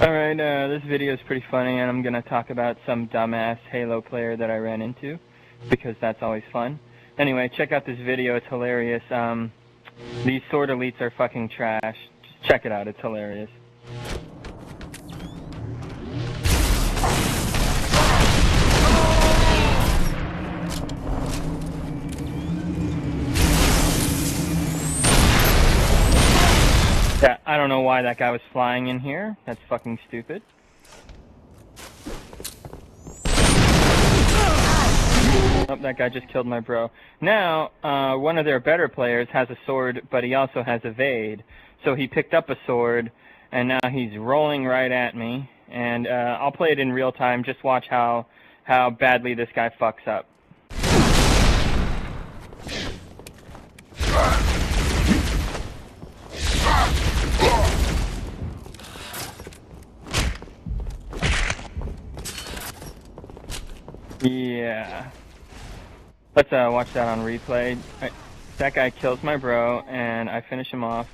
Alright, this video is pretty funny, and I'm gonna talk about some dumbass Halo player that I ran into, because that's always fun. Anyway, check out this video, it's hilarious. These sword elites are fucking trash. Just check it out, it's hilarious. Yeah, I don't know why that guy was flying in here. That's fucking stupid. Oh, that guy just killed my bro. Now, one of their better players has a sword, but he also has evade. So he picked up a sword, and now he's rolling right at me. And I'll play it in real time. Just watch how badly this guy fucks up. Yeah. Let's watch that on replay. That guy kills my bro, and I finish him off.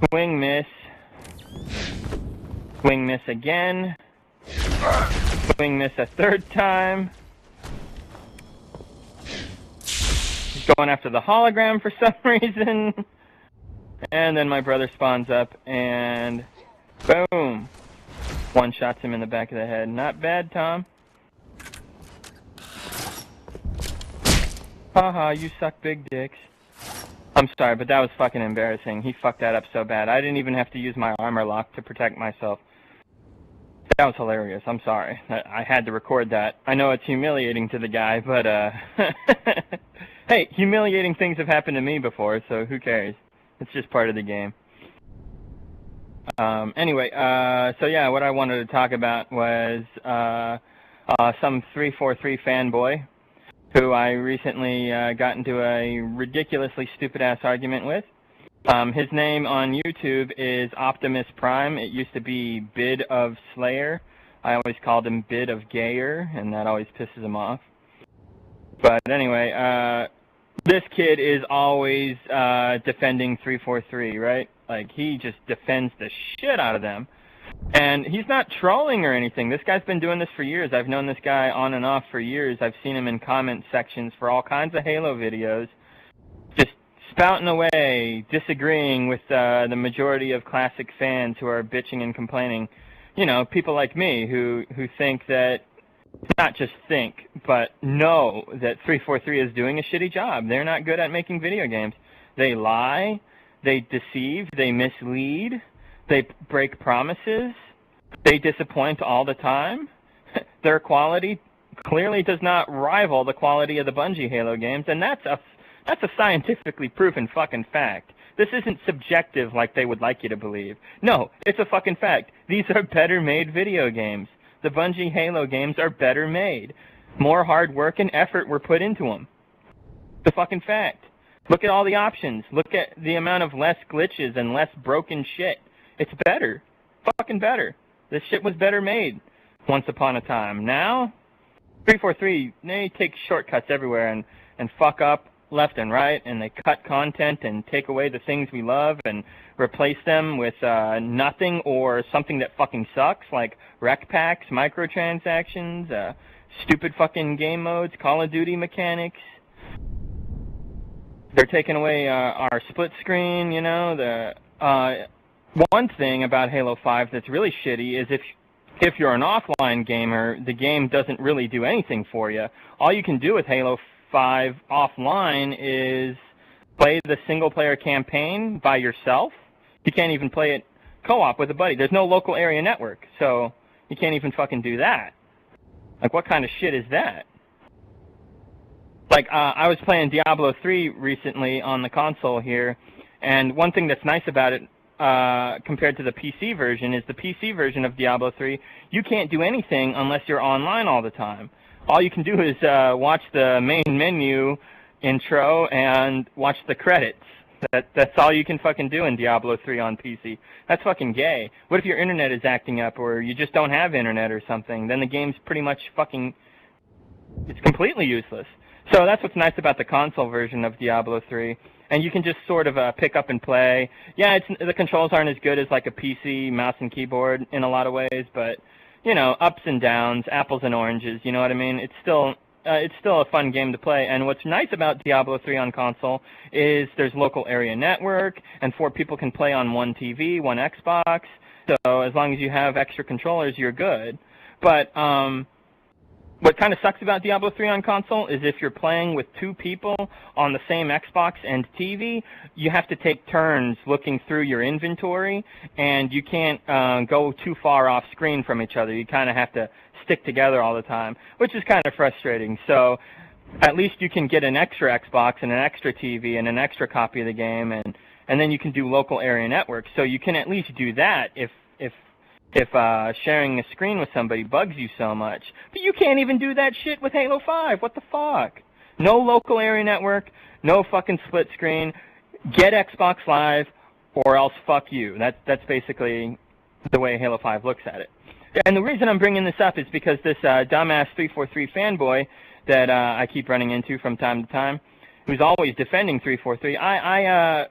Swing miss. Swing miss again. Swing miss a third time. He's going after the hologram for some reason. And then my brother spawns up, and boom. One-shots him in the back of the head. Not bad, Tom. Haha, you suck big dicks. I'm sorry, but that was fucking embarrassing. He fucked that up so bad. I didn't even have to use my armor lock to protect myself. That was hilarious. I'm sorry. I had to record that. I know it's humiliating to the guy, but, hey, humiliating things have happened to me before, so who cares? It's just part of the game. Anyway, so yeah, what I wanted to talk about was some 343 fanboy who I recently got into a ridiculously stupid-ass argument with. His name on YouTube is Optimus Prime. It used to be Bid of Slayer. I always called him Bid of Gayer, and that always pisses him off. But anyway, this kid is always defending 343, right? Like, he just defends the shit out of them. And he's not trolling or anything. This guy's been doing this for years. I've known this guy on and off for years. I've seen him in comment sections for all kinds of Halo videos, just spouting away, disagreeing with the majority of classic fans who are bitching and complaining. You know, people like me who think that, not just think, but know that 343 is doing a shitty job. They're not good at making video games. They lie, they deceive, they mislead, they break promises, they disappoint all the time. Their quality clearly does not rival the quality of the Bungie Halo games, and that's a scientifically proven fucking fact. This isn't subjective like they would like you to believe. No, it's a fucking fact. These are better made video games. The Bungie Halo games are better made. More hard work and effort were put into them. The fucking fact. Look at all the options. Look at the amount of less glitches and less broken shit. It's better. Fucking better. This shit was better made once upon a time. Now, 343, they take shortcuts everywhere and fuck up left and right, and they cut content and take away the things we love and replace them with nothing or something that fucking sucks, like rec packs, microtransactions, stupid fucking game modes, Call of Duty mechanics. They're taking away our split screen, you know. The one thing about Halo 5 that's really shitty is if you're an offline gamer, the game doesn't really do anything for you. All you can do with Halo 5 offline is play the single-player campaign by yourself. You can't even play it co-op with a buddy. There's no local area network, so you can't even fucking do that. Like, what kind of shit is that? Like, I was playing Diablo 3 recently on the console here, and one thing that's nice about it compared to the PC version is the PC version of Diablo 3, you can't do anything unless you're online all the time. All you can do is watch the main menu intro and watch the credits. That's all you can fucking do in Diablo 3 on PC. That's fucking gay. What if your internet is acting up or you just don't have internet or something? Then the game's pretty much fucking... it's completely useless. So that's what's nice about the console version of Diablo 3. and you can just sort of pick up and play. Yeah, the controls aren't as good as like a PC mouse and keyboard in a lot of ways, but you know, ups and downs, apples and oranges. You know what I mean? It's still a fun game to play. And what's nice about Diablo 3 on console is there's local area network, and 4 people can play on one TV, one Xbox. So as long as you have extra controllers, you're good. But what kind of sucks about Diablo 3 on console is if you're playing with 2 people on the same Xbox and TV, you have to take turns looking through your inventory, and you can't go too far off screen from each other. You kind of have to stick together all the time, which is kind of frustrating. So at least you can get an extra Xbox and an extra TV and an extra copy of the game, and then you can do local area network. So you can at least do that if sharing a screen with somebody bugs you so much. But you can't even do that shit with Halo 5. What the fuck? No local area network, no fucking split screen. Get Xbox Live, or else fuck you. That's basically the way Halo 5 looks at it. And the reason I'm bringing this up is because this dumbass 343 fanboy that I keep running into from time to time, who's always defending 343, I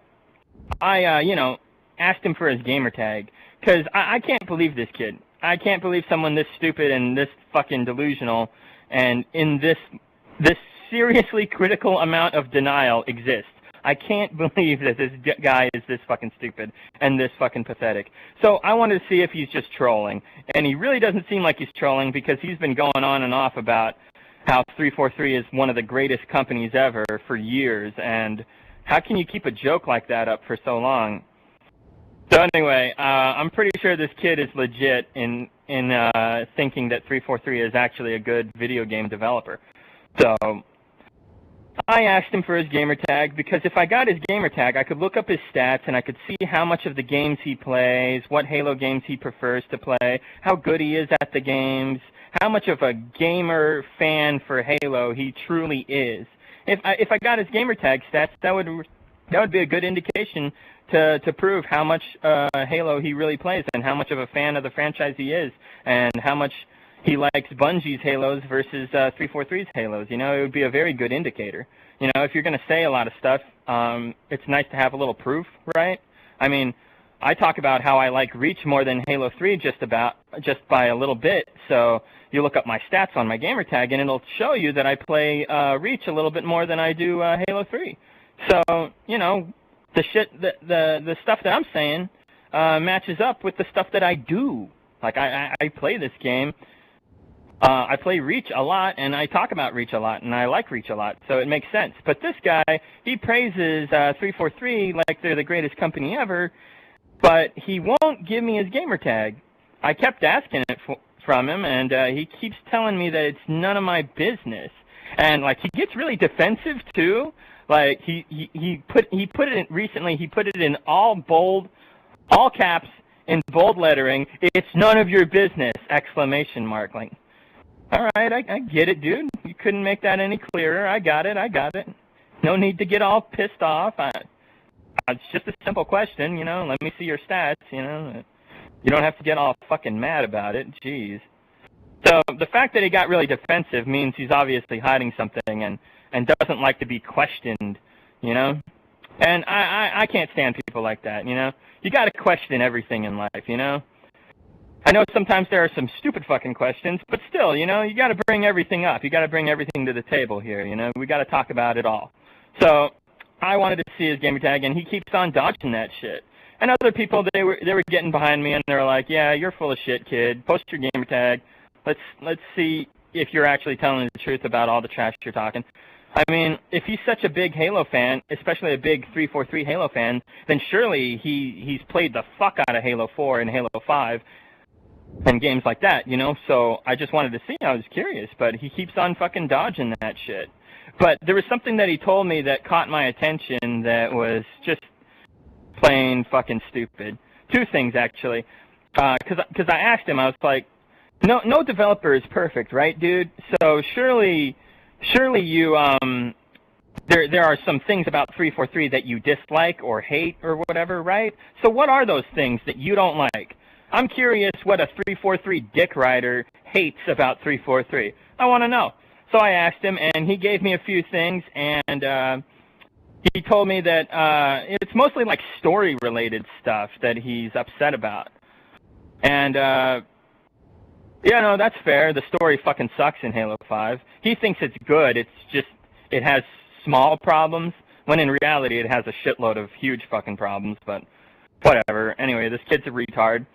you know, asked him for his gamer tag. Because I can't believe this kid. I can't believe someone this stupid and this fucking delusional and in this seriously critical amount of denial exists. I can't believe that this guy is this fucking stupid and this fucking pathetic. So I wanted to see if he's just trolling. And he really doesn't seem like he's trolling because he's been going on and off about how 343 is one of the greatest companies ever for years. And how can you keep a joke like that up for so long? So anyway, I'm pretty sure this kid is legit in thinking that 343 is actually a good video game developer. So I asked him for his gamer tag because if I got his gamer tag, I could look up his stats and I could see how much of the games he plays, what Halo games he prefers to play, how good he is at the games, how much of a gamer fan for Halo he truly is. If I got his gamer tag stats, that would be a good indication to prove how much Halo he really plays and how much of a fan of the franchise he is and how much he likes Bungie's Halos versus 343's Halos. You know, it would be a very good indicator. You know, if you're going to say a lot of stuff, it's nice to have a little proof, right? I mean, I talk about how I like Reach more than Halo 3 just by a little bit. So you look up my stats on my gamer tag and it'll show you that I play Reach a little bit more than I do Halo 3. So, you know, the stuff that I'm saying matches up with the stuff that I do. Like, I play this game. I play Reach a lot, and I talk about Reach a lot, and I like Reach a lot, so it makes sense. But this guy, he praises 343 like they're the greatest company ever, but he won't give me his gamer tag. I kept asking it from him, and he keeps telling me that it's none of my business. And, like, he gets really defensive, too. Like, he put it in recently, he put it in all bold, all caps, in bold lettering, "It's none of your business!" exclamation mark. Like, all right, I get it, dude. You couldn't make that any clearer. I got it. No need to get all pissed off. It's just a simple question, you know. Let me see your stats, you know. You don't have to get all fucking mad about it. Jeez. So the fact that he got really defensive means he's obviously hiding something and doesn't like to be questioned, you know. And I can't stand people like that, you know. You got to question everything in life, you know. I know sometimes there are some stupid fucking questions, but still, you know, you got to bring everything up. You got to bring everything to the table here, you know. We got to talk about it all. So I wanted to see his gamer tag, and he keeps on dodging that shit. And other people, they were getting behind me, and they were like, "Yeah, you're full of shit, kid. Post your gamer tag. Let's see if you're actually telling the truth about all the trash you're talking." I mean, if he's such a big Halo fan, especially a big 343 Halo fan, then surely he's played the fuck out of Halo 4 and Halo 5 and games like that, you know? So I just wanted to see. I was curious, but he keeps on fucking dodging that shit. But there was something that he told me that caught my attention that was just plain fucking stupid. Two things, actually. Because I asked him, I was like, no developer is perfect, right, dude? So surely you, there are some things about 343 that you dislike or hate or whatever, right? So what are those things that you don't like? I'm curious what a 343 dick rider hates about 343. I want to know. So I asked him, and he gave me a few things, and he told me that it's mostly like story-related stuff that he's upset about. And, yeah, no, that's fair. The story fucking sucks in Halo 5. He thinks it's good. It's just, it has small problems, when in reality it has a shitload of huge fucking problems, but whatever. Anyway, this kid's a retard.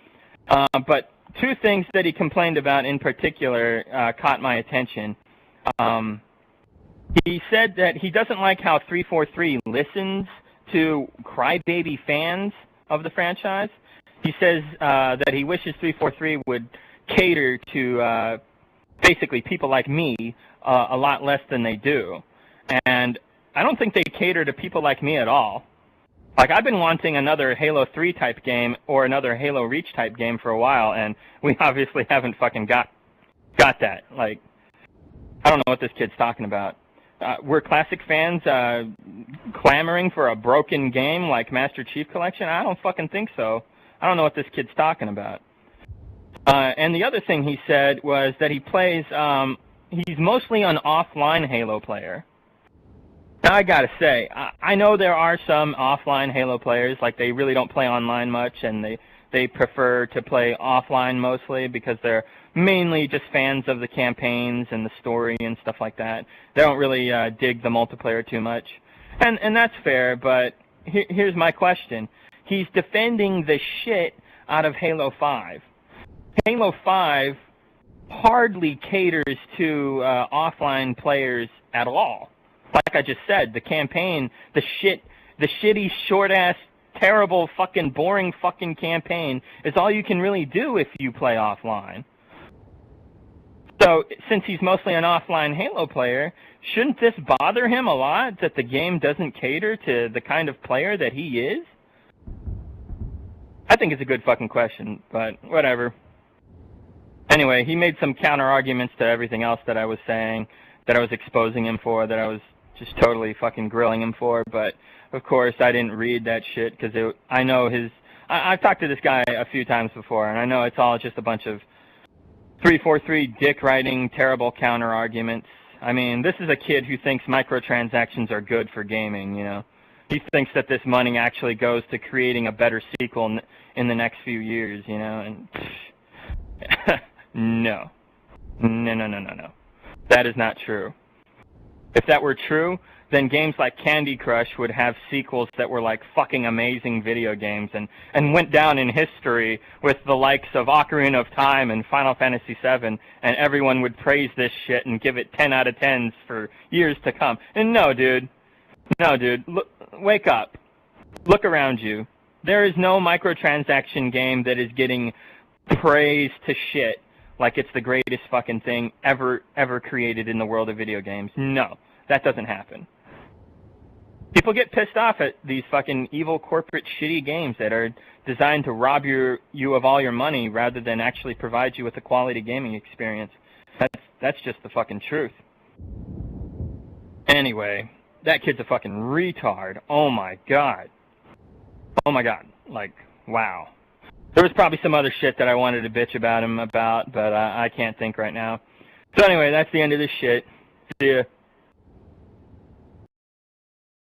But two things that he complained about in particular caught my attention. He said that he doesn't like how 343 listens to crybaby fans of the franchise. He says that he wishes 343 would cater to basically people like me a lot less than they do. And I don't think they cater to people like me at all. Like, I've been wanting another Halo 3 type game or another Halo Reach type game for a while, and we obviously haven't fucking got that. Like, I don't know what this kid's talking about. Were classic fans clamoring for a broken game like Master Chief Collection? I don't fucking think so. I don't know what this kid's talking about. And the other thing he said was that he plays, he's mostly an offline Halo player. Now, I gotta say, I know there are some offline Halo players, like they really don't play online much, and they prefer to play offline mostly because they're mainly just fans of the campaigns and the story and stuff like that. They don't really dig the multiplayer too much. And that's fair, but here's my question. He's defending the shit out of Halo 5. Halo 5 hardly caters to offline players at all. Like I just said, the campaign, the shitty, short-ass, terrible, fucking, boring fucking campaign is all you can really do if you play offline. So, since he's mostly an offline Halo player, shouldn't this bother him a lot that the game doesn't cater to the kind of player that he is? I think it's a good fucking question, but whatever. Anyway, he made some counter-arguments to everything else that I was saying, that I was exposing him for, that I was just totally fucking grilling him for, but of course I didn't read that shit because I know I've talked to this guy a few times before, and I know it's all just a bunch of 343 dick writing terrible counter arguments. I mean, this is a kid who thinks microtransactions are good for gaming, you know. He thinks that this money actually goes to creating a better sequel in the next few years, you know, and no. That is not true. If that were true, then games like Candy Crush would have sequels that were like fucking amazing video games and went down in history with the likes of Ocarina of Time and Final Fantasy VII, and everyone would praise this shit and give it 10 out of 10s for years to come. And no, dude. Look, wake up. Look around you. There is no microtransaction game that is getting praised to shit like it's the greatest fucking thing ever created in the world of video games. No, that doesn't happen. People get pissed off at these fucking evil corporate shitty games that are designed to rob you of all your money rather than actually provide you with a quality gaming experience. That's just the fucking truth. Anyway, that kid's a fucking retard. Oh my god. Like, wow. There was probably some other shit that I wanted to bitch about him about, but I can't think right now. So anyway, that's the end of this shit. See ya.